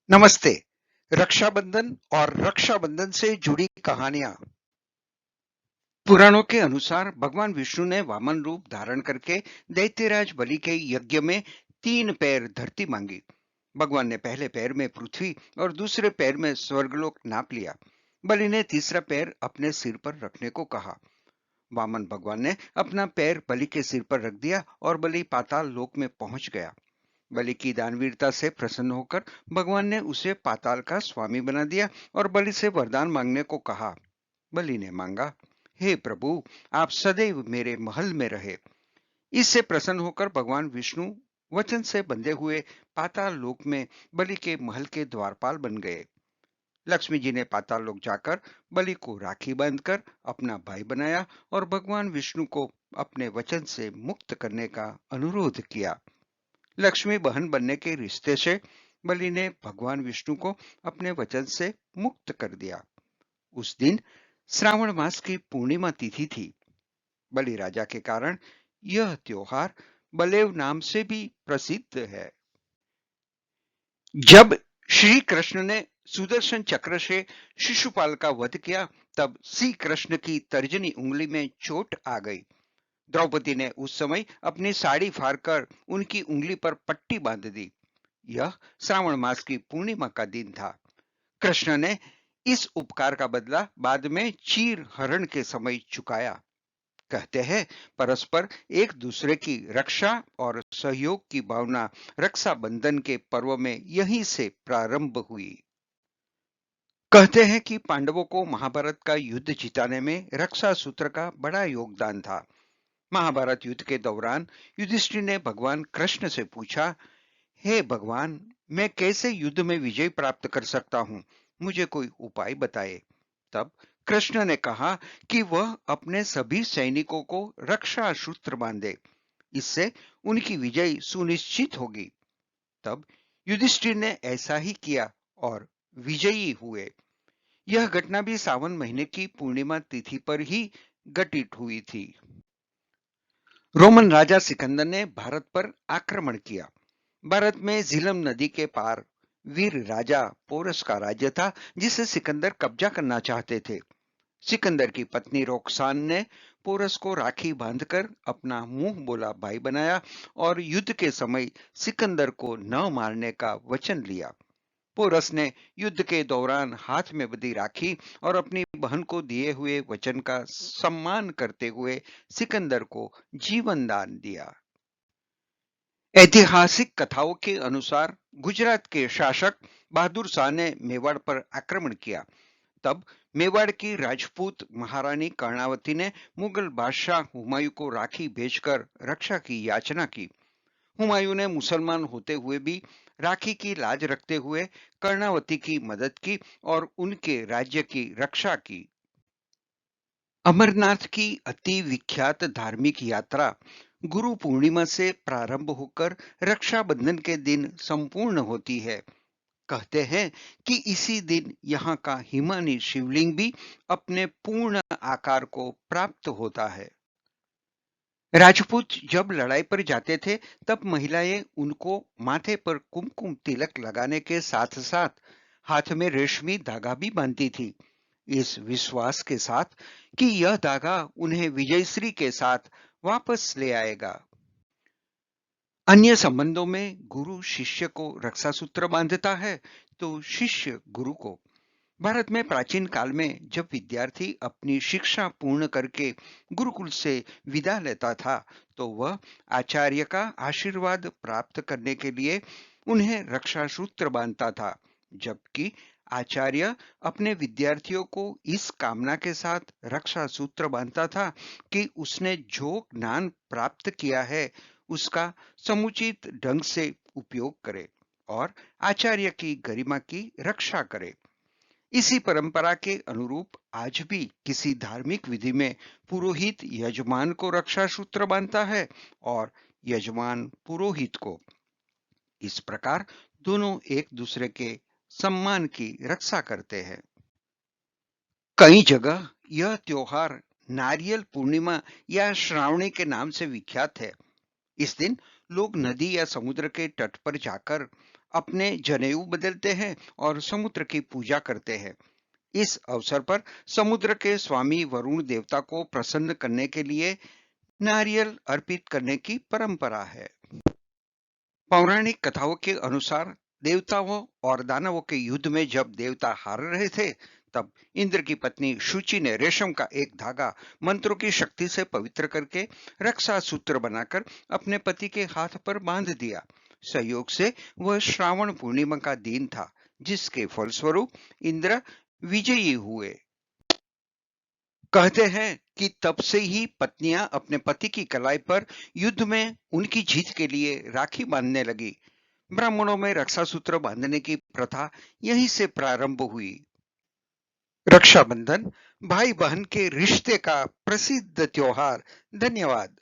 नमस्ते। रक्षाबंधन और रक्षाबंधन से जुड़ी कहानियां। पुराणों के अनुसार भगवान विष्णु ने वामन रूप धारण करके दैत्यराज बलि के यज्ञ में 3 पैर धरती मांगी। भगवान ने पहले पैर में पृथ्वी और दूसरे पैर में स्वर्गलोक नाप लिया। बलि ने तीसरा पैर अपने सिर पर रखने को कहा। वामन भगवान ने अपना पैर बलि के सिर पर रख दिया और बलि पाताल लोक में पहुंच गया। बलि की दानवीरता से प्रसन्न होकर भगवान ने उसे पाताल का स्वामी बना दिया और बलि से वरदान मांगने को कहा। बलि ने मांगा, हे प्रभु, आप सदैव मेरे महल में रहे। इससे प्रसन्न होकर भगवान विष्णु वचन से बंधे हुए पाताल लोक में बलि के महल के द्वारपाल बन गए। लक्ष्मी जी ने पाताल लोक जाकर बलि को राखी बांधकर अपना भाई बनाया और भगवान विष्णु को अपने वचन से मुक्त करने का अनुरोध किया। लक्ष्मी बहन बनने के रिश्ते से बलि ने भगवान विष्णु को अपने वचन से मुक्त कर दिया। उस दिन श्रावण मास की पूर्णिमा तिथि थी। बलि राजा के कारण यह त्योहार बलेव नाम से भी प्रसिद्ध है। जब श्री कृष्ण ने सुदर्शन चक्र से शिशुपाल का वध किया, तब श्री कृष्ण की तर्जनी उंगली में चोट आ गई। द्रौपदी ने उस समय अपनी साड़ी फाड़कर उनकी उंगली पर पट्टी बांध दी। यह श्रावण मास की पूर्णिमा का दिन था। कृष्ण ने इस उपकार का बदला बाद में चीर हरण के समय चुकाया। कहते हैं, परस्पर एक दूसरे की रक्षा और सहयोग की भावना रक्षा बंधन के पर्व में यहीं से प्रारंभ हुई। कहते हैं कि पांडवों को महाभारत का युद्ध जिताने में रक्षा सूत्र का बड़ा योगदान था। महाभारत युद्ध के दौरान युधिष्ठिर ने भगवान कृष्ण से पूछा, हे भगवान, मैं कैसे युद्ध में विजय प्राप्त कर सकता हूँ? मुझे कोई उपाय बताए। तब कृष्ण ने कहा कि वह अपने सभी सैनिकों को रक्षा सूत्र बांधे। इससे उनकी विजय सुनिश्चित होगी। तब युधिष्ठिर ने ऐसा ही किया और विजयी हुए। यह घटना भी सावन महीने की पूर्णिमा तिथि पर ही घटित हुई थी। रोमन राजा सिकंदर ने भारत पर आक्रमण किया। भारत में झीलम नदी के पार वीर राजा पोरस का राज्य था, जिसे सिकंदर कब्जा करना चाहते थे। सिकंदर की पत्नी रोकसान ने पोरस को राखी बांधकर अपना मुंह बोला भाई बनाया और युद्ध के समय सिकंदर को न मारने का वचन लिया। पोरस ने युद्ध के दौरान हाथ में बंधी राखी और अपनी बहन को दिए हुए वचन का सम्मान करते हुए सिकंदर को जीवन दान दिया। ऐतिहासिक कथाओं के अनुसार गुजरात के शासक बहादुर शाह ने मेवाड़ पर आक्रमण किया। तब मेवाड़ की राजपूत महारानी कर्णावती ने मुगल बादशाह हुमायूं को राखी भेजकर रक्षा की याचना की। हुमायूं ने मुसलमान होते हुए भी राखी की लाज रखते हुए कर्णावती की मदद की और उनके राज्य की रक्षा की। अमरनाथ की अति विख्यात धार्मिक यात्रा गुरु पूर्णिमा से प्रारंभ होकर रक्षाबंधन के दिन संपूर्ण होती है। कहते हैं कि इसी दिन यहाँ का हिमानी शिवलिंग भी अपने पूर्ण आकार को प्राप्त होता है। राजपूत जब लड़ाई पर जाते थे, तब महिलाएं उनको माथे पर कुमकुम तिलक लगाने के साथ साथ हाथ में रेशमी धागा भी बांधती थी, इस विश्वास के साथ कि यह धागा उन्हें विजयश्री के साथ वापस ले आएगा। अन्य संबंधों में गुरु शिष्य को रक्षा सूत्र बांधता है, तो शिष्य गुरु को। भारत में प्राचीन काल में जब विद्यार्थी अपनी शिक्षा पूर्ण करके गुरुकुल से विदा लेता था, तो वह आचार्य का आशीर्वाद प्राप्त करने के लिए उन्हें रक्षा सूत्र बांधता था, जबकि आचार्य अपने विद्यार्थियों को इस कामना के साथ रक्षा सूत्र बांधता था कि उसने जो ज्ञान प्राप्त किया है उसका समुचित ढंग से उपयोग करे और आचार्य की गरिमा की रक्षा करे। इसी परंपरा के अनुरूप आज भी किसी धार्मिक विधि में पुरोहित यजमान को रक्षा सूत्र बांधता है और यजमान पुरोहित को। इस प्रकार दोनों एक दूसरे के सम्मान की रक्षा करते हैं। कई जगह यह त्योहार नारियल पूर्णिमा या श्रावणी के नाम से विख्यात है। इस दिन लोग नदी या समुद्र के तट पर जाकर अपने जनेऊ बदलते हैं और समुद्र की पूजा करते हैं। इस अवसर पर समुद्र के स्वामी वरुण देवता को प्रसन्न करने के लिए नारियल अर्पित करने की परंपरा है। पौराणिक कथाओं के अनुसार देवताओं और दानवों के युद्ध में जब देवता हार रहे थे, तब इंद्र की पत्नी शुचि ने रेशम का एक धागा मंत्रों की शक्ति से पवित्र करके रक्षा सूत्र बनाकर अपने पति के हाथ पर बांध दिया। संयोग से वह श्रावण पूर्णिमा का दिन था, जिसके फलस्वरूप इंद्र विजयी हुए। कहते हैं कि तब से ही पत्नियां अपने पति की कलाई पर युद्ध में उनकी जीत के लिए राखी बांधने लगी। ब्राह्मणों में रक्षा सूत्र बांधने की प्रथा यहीं से प्रारंभ हुई। रक्षाबंधन भाई बहन के रिश्ते का प्रसिद्ध त्योहार। धन्यवाद।